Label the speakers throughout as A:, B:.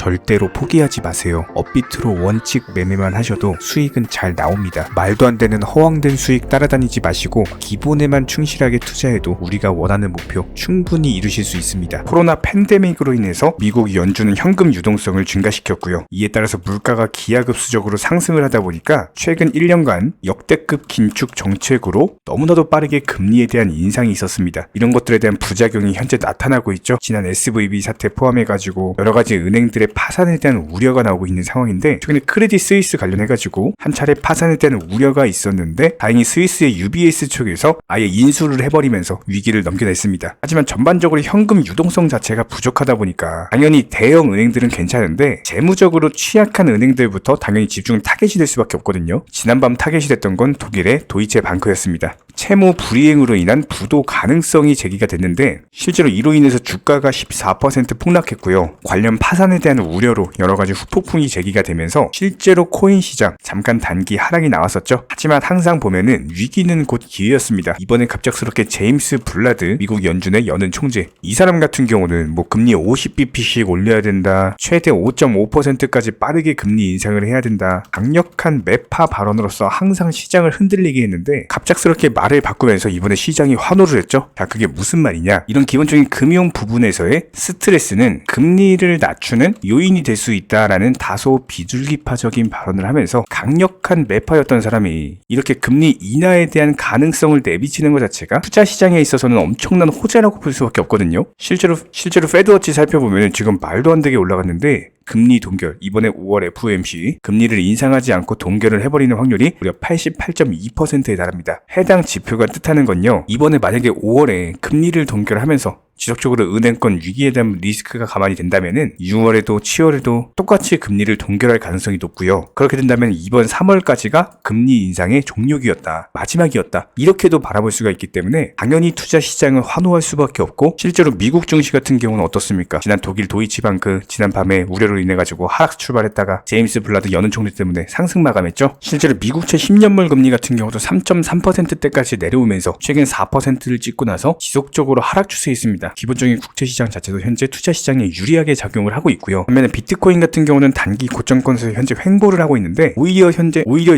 A: 절대로 포기하지 마세요. 업비트로 원칙 매매만 하셔도 수익은 잘 나옵니다. 말도 안 되는 허황된 수익 따라다니지 마시고 기본에만 충실하게 투자해도 우리가 원하는 목표 충분히 이루실 수 있습니다. 코로나 팬데믹으로 인해서 미국 연준은 현금 유동성을 증가시켰고요. 이에 따라서 물가가 기하급수적으로 상승을 하다 보니까 최근 1년간 역대급 긴축 정책으로 너무나도 빠르게 금리에 대한 인상이 있었습니다. 이런 것들에 대한 부작용이 현재 나타나고 있죠. 지난 SVB 사태 포함해가지고 여러가지 은행들의 파산에 대한 우려가 나오고 있는 상황인데, 최근에 크레딧 스위스 관련해가지고 한 차례 파산에 대한 우려가 있었는데 다행히 스위스의 UBS 쪽에서 아예 인수를 해버리면서 위기를 넘겨냈습니다. 하지만 전반적으로 현금 유동성 자체가 부족하다 보니까 당연히 대형 은행들은 괜찮은데 재무적으로 취약한 은행들부터 당연히 집중 타겟이 될 수밖에 없거든요. 지난밤 타겟이 됐던 건 독일의 도이체 방크였습니다. 채무 불이행으로 인한 부도 가능성이 제기가 됐는데 실제로 이로 인해서 주가가 14% 폭락했고요. 관련 파산에 대한 우려로 여러가지 후폭풍이 제기가 되면서 실제로 코인 시장 잠깐 단기 하락이 나왔었죠. 하지만 항상 보면은 위기는 곧 기회였습니다. 이번에 갑작스럽게 제임스 블라드 미국 연준의 연은 총재, 이 사람 같은 경우는 뭐 금리 50bp씩 올려야 된다, 최대 5.5%까지 빠르게 금리 인상을 해야 된다, 강력한 매파 발언으로서 항상 시장을 흔들리게 했는데 갑작스럽게 말을 바꾸면서 이번에 시장이 환호를 했죠. 자, 그게 무슨 말이냐? 이런 기본적인 금융 부분에서의 스트레스는 금리를 낮추는 요인이 될 수 있다라는 다소 비둘기파적인 발언을 하면서 강력한 매파였던 사람이 이렇게 금리 인하에 대한 가능성을 내비치는 것 자체가 투자 시장에 있어서는 엄청난 호재라고 볼 수밖에 없거든요. 실제로 패드워치 살펴보면 지금 말도 안 되게 올라갔는데 금리 동결, 이번에 5월 FOMC 금리를 인상하지 않고 동결을 해버리는 확률이 무려 88.2%에 달합니다. 해당 지표가 뜻하는 건요, 이번에 만약에 5월에 금리를 동결하면서 지속적으로 은행권 위기에 대한 리스크가 가만히 된다면은 6월에도 7월에도 똑같이 금리를 동결할 가능성이 높고요. 그렇게 된다면 이번 3월까지가 금리 인상의 종료기였다, 마지막이었다, 이렇게도 바라볼 수가 있기 때문에 당연히 투자 시장은 환호할 수밖에 없고, 실제로 미국 증시 같은 경우는 어떻습니까? 지난 독일 도이치방크 지난 밤에 우려로 인해 가지고 하락 출발했다가 제임스 블라드 연은 총재 때문에 상승 마감했죠. 실제로 미국채 10년물 금리 같은 경우도 3.3%대까지 내려오면서 최근 4%를 찍고 나서 지속적으로 하락 추세에 있습니다. 기본적인 국채시장 자체도 현재 투자시장에 유리하게 작용을 하고 있고요. 반면에 비트코인 같은 경우는 단기 고점권에서 현재 횡보를 하고 있는데 오히려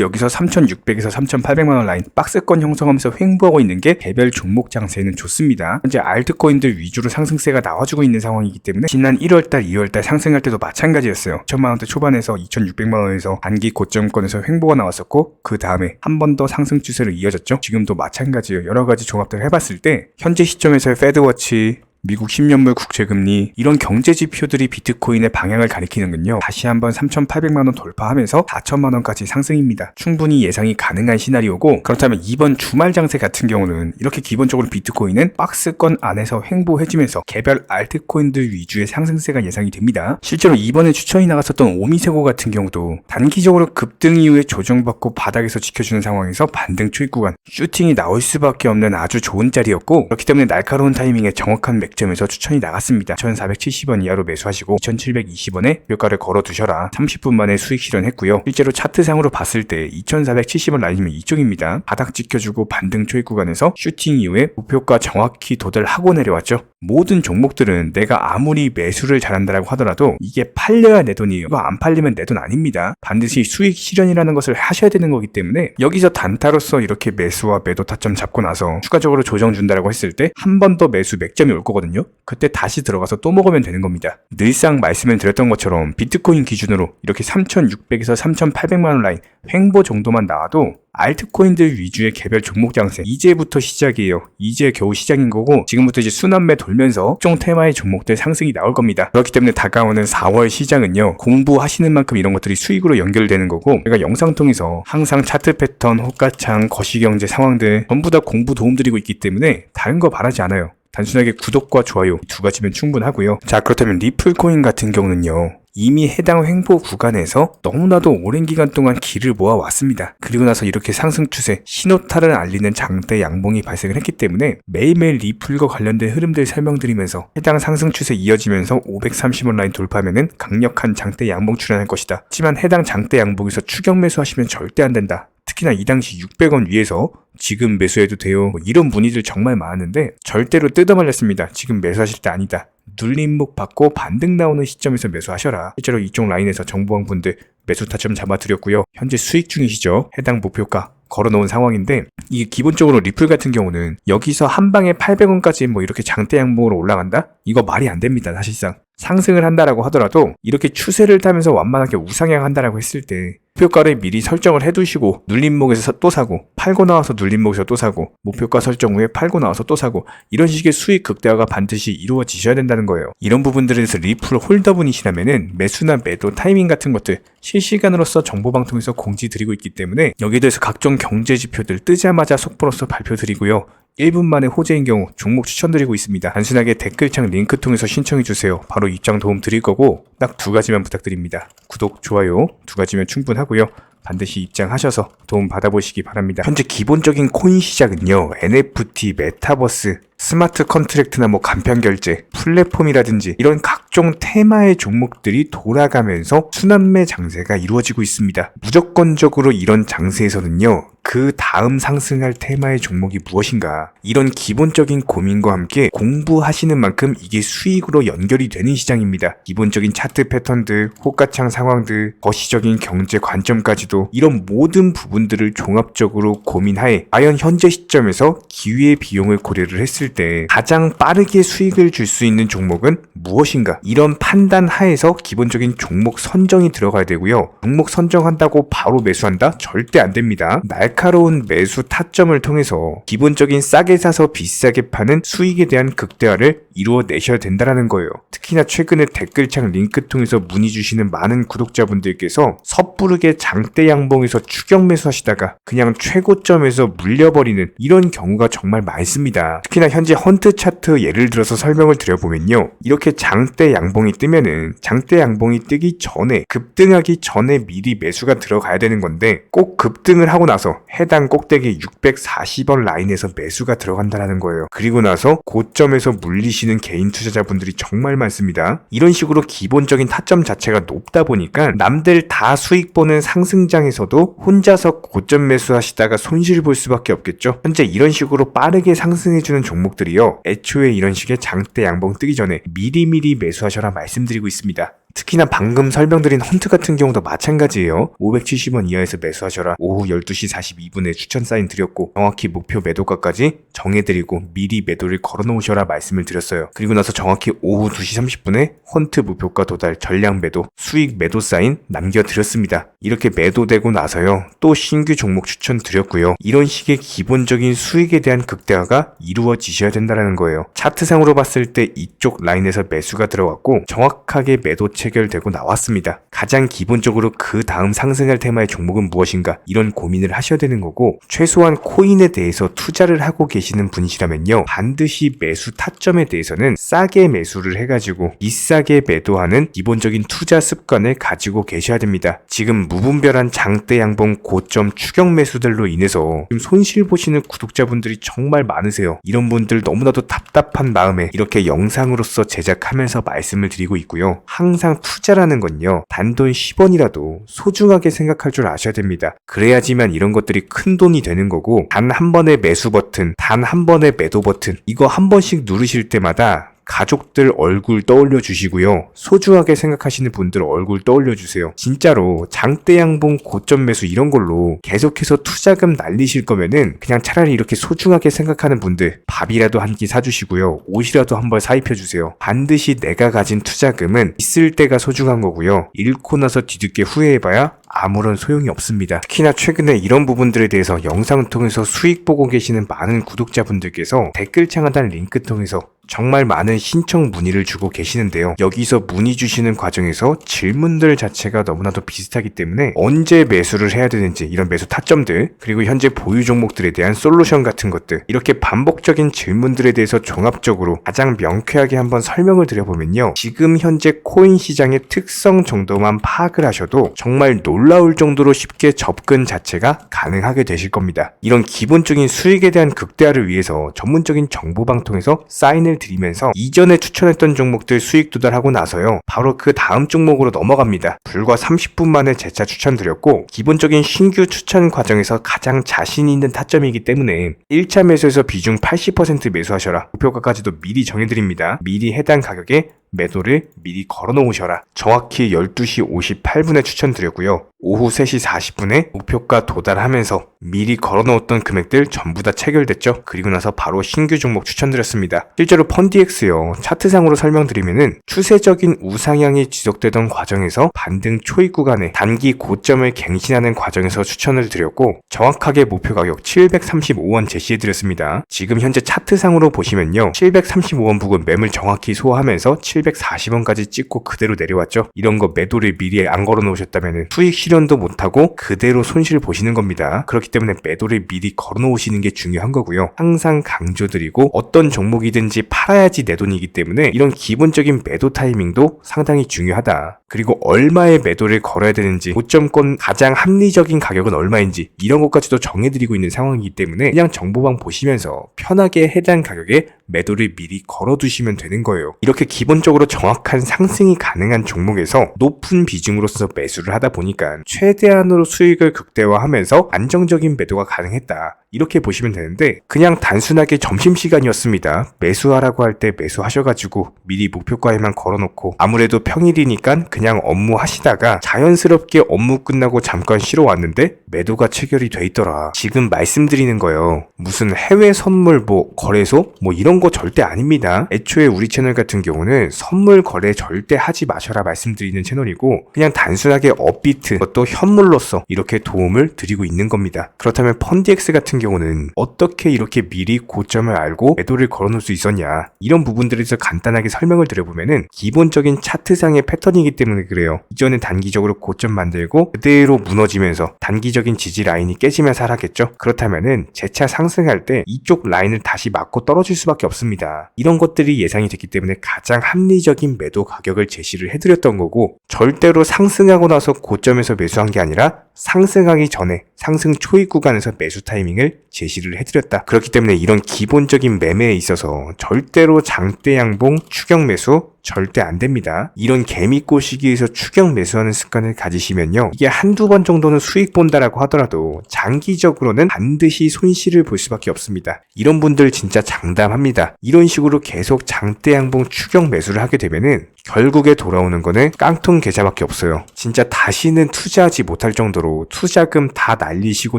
A: 여기서 3,600에서 3,800만원 라인 박스권 형성하면서 횡보하고 있는 게 개별 종목 장세는 좋습니다. 현재 알트코인들 위주로 상승세가 나와주고 있는 상황이기 때문에 지난 1월달, 2월달 상승할 때도 마찬가지였어요. 1,000만원대 초반에서 2,600만원에서 단기 고점권에서 횡보가 나왔었고 그 다음에 한 번 더 상승 추세로 이어졌죠. 지금도 마찬가지예요. 여러가지 종합들을 해봤을 때 현재 시점에서의 패드워치, 미국 10년물 국채금리, 이런 경제 지표들이 비트코인의 방향을 가리키는군요. 다시 한번 3,800만원 돌파하면서 4천만원까지 상승입니다. 충분히 예상이 가능한 시나리오고, 그렇다면 이번 주말 장세 같은 경우는 이렇게 기본적으로 비트코인은 박스권 안에서 횡보해지면서 개별 알트코인들 위주의 상승세가 예상이 됩니다. 실제로 이번에 추천이 나갔었던 오미세고 같은 경우도 단기적으로 급등 이후에 조정받고 바닥에서 지켜주는 상황에서 반등 초입 구간 슈팅이 나올 수밖에 없는 아주 좋은 자리였고, 그렇기 때문에 날카로운 타이밍에 정확한 맥점에서 추천이 나갔습니다. 1,470원 이하로 매수하시고 2,720원에 묘가를 걸어두셔라. 30분 만에 수익 실현했고요. 실제로 차트상으로 봤을 때 2,470원 라인이면 이쪽입니다. 바닥 지켜주고 반등 초입 구간에서 슈팅 이후에 목표가 정확히 도달하고 내려왔죠. 모든 종목들은 내가 아무리 매수를 잘한다라고 하더라도 이게 팔려야 내 돈이에요. 이거 안 팔리면 내 돈 아닙니다. 반드시 수익 실현이라는 것을 하셔야 되는 거기 때문에 여기서 단타로서 이렇게 매수와 매도 타점 잡고 나서 추가적으로 조정 준다라고 했을 때 한 번 더 매수 맥점이 올 거거든요. 그때 다시 들어가서 또 먹으면 되는 겁니다. 늘상 말씀을 드렸던 것처럼 비트코인 기준으로 이렇게 3,600에서 3,800만원 라인 횡보 정도만 나와도 알트코인들 위주의 개별 종목 장세 이제부터 시작이에요. 이제 겨우 시작인 거고, 지금부터 이제 순환매 돌면서 특정 테마의 종목들 상승이 나올 겁니다. 그렇기 때문에 다가오는 4월 시장은요, 공부하시는 만큼 이런 것들이 수익으로 연결되는 거고, 제가 영상 통해서 항상 차트 패턴, 호가창, 거시경제 상황들 전부 다 공부 도움드리고 있기 때문에 다른 거 바라지 않아요. 단순하게 구독과 좋아요 두 가지면 충분하고요. 자, 그렇다면 리플코인 같은 경우는요, 이미 해당 횡보 구간에서 너무나도 오랜 기간 동안 길을 모아왔습니다. 그리고 나서 이렇게 상승 추세, 신호탄을 알리는 장대 양봉이 발생을 했기 때문에 매일매일 리플과 관련된 흐름들 설명드리면서 해당 상승 추세 이어지면서 530원 라인 돌파하면은 강력한 장대 양봉 출현할 것이다. 하지만 해당 장대 양봉에서 추격 매수하시면 절대 안 된다. 특히나 이 당시 600원 위에서 지금 매수해도 돼요, 이런 문의들 정말 많았는데 절대로 뜯어말렸습니다. 지금 매수하실 때 아니다. 눌림목 받고 반등 나오는 시점에서 매수하셔라. 실제로 이쪽 라인에서 정보왕분들 매수 타점 잡아드렸고요. 현재 수익 중이시죠. 해당 목표가 걸어놓은 상황인데, 이게 기본적으로 리플 같은 경우는 여기서 한 방에 800원까지 뭐 이렇게 장대 양봉으로 올라간다? 이거 말이 안 됩니다. 사실상 상승을 한다라고 하더라도 이렇게 추세를 타면서 완만하게 우상향 한다라고 했을 때 목표가를 미리 설정을 해두시고 눌림목에서 또 사고, 팔고 나와서 눌림목에서 또 사고, 목표가 설정 후에 팔고 나와서 또 사고, 이런 식의 수익 극대화가 반드시 이루어지셔야 된다는 거예요. 이런 부분들에서 리플 홀더분이시라면은 매수나 매도 타이밍 같은 것들 실시간으로서 정보방통에서 공지 드리고 있기 때문에 여기에 대해서 각종 경제 지표들 뜨자마자 속보로서 발표 드리고요. 1분 만에 호재인 경우 종목 추천드리고 있습니다. 단순하게 댓글창 링크 통해서 신청해주세요. 바로 입장 도움 드릴 거고 딱 2가지만 부탁드립니다. 구독, 좋아요 2가지면 충분하고요. 반드시 입장하셔서 도움 받아보시기 바랍니다. 현재 기본적인 코인 시장은요, NFT, 메타버스, 스마트 컨트랙트나 뭐 간편결제, 플랫폼이라든지 이런 각종 테마의 종목들이 돌아가면서 순환매 장세가 이루어지고 있습니다. 무조건적으로 이런 장세에서는요, 그 다음 상승할 테마의 종목이 무엇인가, 이런 기본적인 고민과 함께 공부하시는 만큼 이게 수익으로 연결이 되는 시장입니다. 기본적인 차트 패턴들, 호가창 상황들, 거시적인 경제 관점까지도 이런 모든 부분들을 종합적으로 고민하에 과연 현재 시점에서 기회의 비용을 고려를 했을 때 가장 빠르게 수익을 줄 수 있는 종목은 무엇인가, 이런 판단 하에서 기본적인 종목 선정이 들어가야 되고요. 종목 선정한다고 바로 매수한다? 절대 안 됩니다. 날카로운 매수 타점을 통해서 기본적인 싸게 사서 비싸게 파는 수익에 대한 극대화를 이루어내셔야 된다는 거예요. 특히나 최근에 댓글창 링크 통해서 문의 주시는 많은 구독자분들께서 섣부르게 장대 양봉에서 추격 매수하시다가 그냥 최고점에서 물려버리는 이런 경우가 정말 많습니다. 특히나 현재 헌트 차트 예를 들어서 설명을 드려보면요, 이렇게 장대 양봉이 뜨면은 장대 양봉이 뜨기 전에, 급등하기 전에 미리 매수가 들어가야 되는 건데, 꼭 급등을 하고 나서 해당 꼭대기 640원 라인에서 매수가 들어간다는 거예요. 그리고 나서 고점에서 물리시는 개인 투자자분들이 정말 많습니다. 이런 식으로 기본적인 타점 자체가 높다 보니까 남들 다 수익 보는 상승장에서도 혼자서 고점 매수하시다가 손실 볼 수밖에 없겠죠. 현재 이런 식으로 빠르게 상승해주는 종목들이요, 애초에 이런 식의 장대 양봉 뜨기 전에 미리미리 매수하셔라 말씀드리고 있습니다. 특히나 방금 설명드린 헌트 같은 경우도 마찬가지예요. 570원 이하에서 매수하셔라. 오후 12시 42분에 추천 사인 드렸고 정확히 목표 매도가까지 정해드리고 미리 매도를 걸어놓으셔라 말씀을 드렸어요. 그리고 나서 정확히 오후 2시 30분에 헌트 목표가 도달 전량 매도 수익 매도 사인 남겨드렸습니다. 이렇게 매도되고 나서요, 또 신규 종목 추천 드렸고요. 이런 식의 기본적인 수익에 대한 극대화가 이루어지셔야 된다는 거예요. 차트상으로 봤을 때 이쪽 라인에서 매수가 들어갔고 정확하게 매도 체결되고 나왔습니다. 가장 기본적으로 그 다음 상승할 테마의 종목은 무엇인가, 이런 고민을 하셔야 되는 거고, 최소한 코인에 대해서 투자를 하고 계시는 분이시라면요, 반드시 매수 타점에 대해서는 싸게 매수를 해가지고 비싸게 매도하는 기본적인 투자 습관을 가지고 계셔야 됩니다. 지금 무분별한 장대 양봉 고점 추격 매수들로 인해서 지금 손실 보시는 구독자분들이 정말 많으세요. 이런 분들 너무나도 답답한 마음에 이렇게 영상으로서 제작하면서 말씀을 드리고 있고요. 항상 투자라는 건요, 단돈 10원이라도 소중하게 생각할 줄 아셔야 됩니다. 그래야지만 이런 것들이 큰 돈이 되는 거고, 단 한 번의 매수 버튼, 단 한 번의 매도 버튼, 이거 한 번씩 누르실 때마다 가족들 얼굴 떠올려 주시고요. 소중하게 생각하시는 분들 얼굴 떠올려 주세요. 진짜로 장대 양봉 고점 매수 이런 걸로 계속해서 투자금 날리실 거면은 그냥 차라리 이렇게 소중하게 생각하는 분들 밥이라도 한 끼 사주시고요. 옷이라도 한 벌 사입혀 주세요. 반드시 내가 가진 투자금은 있을 때가 소중한 거고요. 잃고 나서 뒤늦게 후회해봐야 아무런 소용이 없습니다. 특히나 최근에 이런 부분들에 대해서 영상을 통해서 수익 보고 계시는 많은 구독자분들께서 댓글창 하단 링크 통해서 정말 많은 신청 문의를 주고 계시는데요. 여기서 문의 주시는 과정에서 질문들 자체가 너무나도 비슷하기 때문에 언제 매수를 해야 되는지, 이런 매수 타점들, 그리고 현재 보유 종목들에 대한 솔루션 같은 것들, 이렇게 반복적인 질문들에 대해서 종합적으로 가장 명쾌하게 한번 설명을 드려보면요, 지금 현재 코인 시장의 특성 정도만 파악을 하셔도 정말 놀라운 놀라울 정도로 쉽게 접근 자체가 가능하게 되실 겁니다. 이런 기본적인 수익에 대한 극대화를 위해서 전문적인 정보방통에서 사인을 드리면서 이전에 추천했던 종목들 수익 도달하고 나서요, 바로 그 다음 종목으로 넘어갑니다. 불과 30분 만에 재차 추천드렸고, 기본적인 신규 추천 과정에서 가장 자신 있는 타점이기 때문에 1차 매수에서 비중 80% 매수하셔라, 목표가까지도 미리 정해드립니다. 미리 해당 가격에 매도를 미리 걸어 놓으셔라. 정확히 12시 58분에 추천드렸고요. 오후 3시 40분에 목표가 도달하면서 미리 걸어 놓았던 금액들 전부 다 체결됐죠. 그리고 나서 바로 신규 종목 추천드렸습니다. 실제로 펀디엑스요, 차트상으로 설명드리면은 추세적인 우상향이 지속되던 과정에서 반등 초입 구간에 단기 고점을 갱신하는 과정에서 추천을 드렸고, 정확하게 목표 가격 735원 제시해드렸습니다. 지금 현재 차트상으로 보시면요, 735원 부근 매물 정확히 소화하면서 740원까지 찍고 그대로 내려왔죠. 이런 거 매도를 미리 안 걸어 놓으셨다면 수익 실현도 못하고 그대로 손실 보시는 겁니다. 그렇기 때문에 매도를 미리 걸어 놓으시는 게 중요한 거고요. 항상 강조드리고, 어떤 종목이든지 팔아야지 내 돈이기 때문에 이런 기본적인 매도 타이밍도 상당히 중요하다. 그리고 얼마의 매도를 걸어야 되는지, 고점권 가장 합리적인 가격은 얼마인지 이런 것까지도 정해드리고 있는 상황이기 때문에 그냥 정보방 보시면서 편하게 해당 가격에 매도를 미리 걸어두시면 되는 거예요. 이렇게 기본적으로 정확한 상승이 가능한 종목에서 높은 비중으로서 매수를 하다 보니까 최대한으로 수익을 극대화하면서 안정적인 매도가 가능했다, 이렇게 보시면 되는데, 그냥 단순하게 점심시간이었습니다, 매수하라고 할 때 매수하셔가지고 미리 목표가에만 걸어놓고 아무래도 평일이니까 그냥 업무 하시다가 자연스럽게 업무 끝나고 잠깐 쉬러 왔는데 매도가 체결이 돼 있더라. 지금 말씀드리는 거예요, 무슨 해외 선물 거래소 이런 거 절대 아닙니다. 애초에 우리 채널 같은 경우는 선물 거래 절대 하지 마셔라 말씀드리는 채널이고, 그냥 단순하게 업비트, 그것도 현물로서 이렇게 도움을 드리고 있는 겁니다. 그렇다면 펀디엑스 같은 경우는 어떻게 이렇게 미리 고점을 알고 매도를 걸어놓을 수 있었냐, 이런 부분들에 대해서 간단하게 설명을 드려보면은 기본적인 차트상의 패턴이기 때문에 그래요. 이전에 단기적으로 고점 만들고 그대로 무너지면서 단기적인 지지 라인이 깨지면서 하락했죠. 그렇다면은 재차 상승할 때 이쪽 라인을 다시 맞고 떨어질 수밖에 없습니다. 이런 것들이 예상이 됐기 때문에 가장 합리적인 매도 가격을 제시를 해드렸던 거고, 절대로 상승하고 나서 고점에서 매수한 게 아니라 상승하기 전에 상승 초입 구간에서 매수 타이밍을 제시를 해드렸다. 그렇기 때문에 이런 기본적인 매매에 있어서 절대로 장대 양봉 추격 매수 절대 안 됩니다. 이런 개미꼬 시기에서 추격 매수하는 습관을 가지시면요, 이게 한두 번 정도는 수익 본다라고 하더라도 장기적으로는 반드시 손실을 볼 수밖에 없습니다. 이런 분들 진짜 장담합니다. 이런 식으로 계속 장대 양봉 추격 매수를 하게 되면은 결국에 돌아오는 거는 깡통 계좌밖에 없어요. 진짜 다시는 투자하지 못할 정도로 투자금 다 날리시고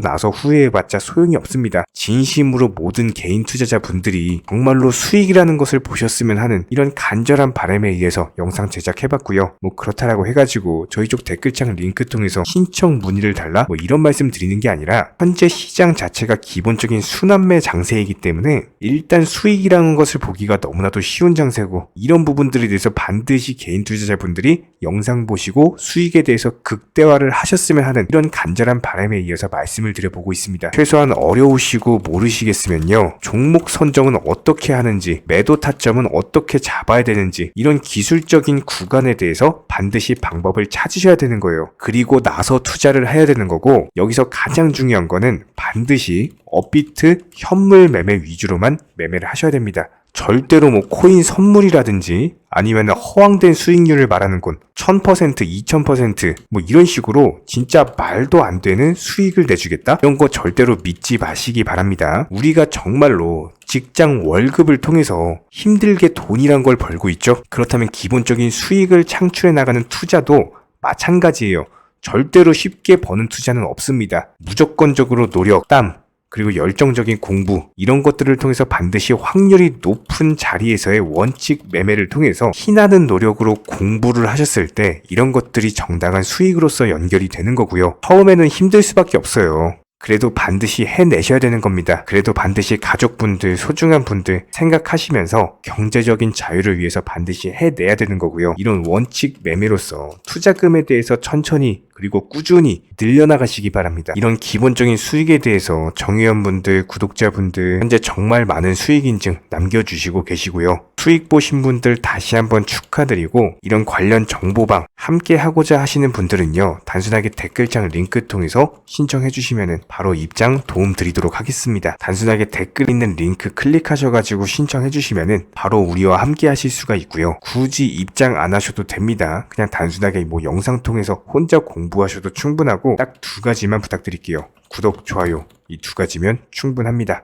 A: 나서 후회해봤자 소용이 없습니다. 진심으로 모든 개인 투자자분들이 정말로 수익이라는 것을 보셨으면 하는 이런 간절한 바람에 의해서 영상 제작해봤고요. 그렇다라고 해가지고 저희 쪽 댓글창 링크 통해서 신청 문의를 달라 이런 말씀 드리는 게 아니라, 현재 시장 자체가 기본적인 순환매 장세이기 때문에 일단 수익이라는 것을 보기가 너무나도 쉬운 장세고, 이런 부분들에 대해서 반드시 개인 투자자분들이 영상 보시고 수익에 대해서 극대화를 하셨으면 하는 이런 간절한 바람에 이어서 말씀을 드려보고 있습니다. 최소한 어려우시고 모르시겠으면요, 종목 선정은 어떻게 하는지, 매도 타점은 어떻게 잡아야 되는지, 이런 기술적인 구간에 대해서 반드시 방법을 찾으셔야 되는 거예요. 그리고 나서 투자를 해야 되는 거고, 여기서 가장 중요한 거는 반드시 업비트 현물 매매 위주로만 매매를 하셔야 됩니다. 절대로 코인 선물이라든지 아니면 허황된 수익률을 말하는 건 1000%, 2000% 이런 식으로 진짜 말도 안 되는 수익을 내주겠다? 이런 거 절대로 믿지 마시기 바랍니다. 우리가 정말로 직장 월급을 통해서 힘들게 돈이란 걸 벌고 있죠. 그렇다면 기본적인 수익을 창출해 나가는 투자도 마찬가지예요. 절대로 쉽게 버는 투자는 없습니다. 무조건적으로 노력, 땀, 그리고 열정적인 공부, 이런 것들을 통해서 반드시 확률이 높은 자리에서의 원칙 매매를 통해서 피나는 노력으로 공부를 하셨을 때 이런 것들이 정당한 수익으로서 연결이 되는 거고요. 처음에는 힘들 수밖에 없어요. 그래도 반드시 해내셔야 되는 겁니다. 그래도 반드시 가족분들, 소중한 분들 생각하시면서 경제적인 자유를 위해서 반드시 해내야 되는 거고요. 이런 원칙 매매로서 투자금에 대해서 천천히 그리고 꾸준히 늘려나가시기 바랍니다. 이런 기본적인 수익에 대해서 정회원분들, 구독자분들 현재 정말 많은 수익 인증 남겨주시고 계시고요. 수익 보신 분들 다시 한번 축하드리고, 이런 관련 정보방 함께 하고자 하시는 분들은요, 단순하게 댓글창 링크 통해서 신청해 주시면 바로 입장 도움 드리도록 하겠습니다. 단순하게 댓글 있는 링크 클릭하셔가지고 신청해 주시면 바로 우리와 함께 하실 수가 있고요. 굳이 입장 안 하셔도 됩니다. 그냥 단순하게 뭐 영상 통해서 혼자 공부하셔도 충분하고, 딱 두 가지만 부탁드릴게요. 구독, 좋아요, 이 두 가지면 충분합니다.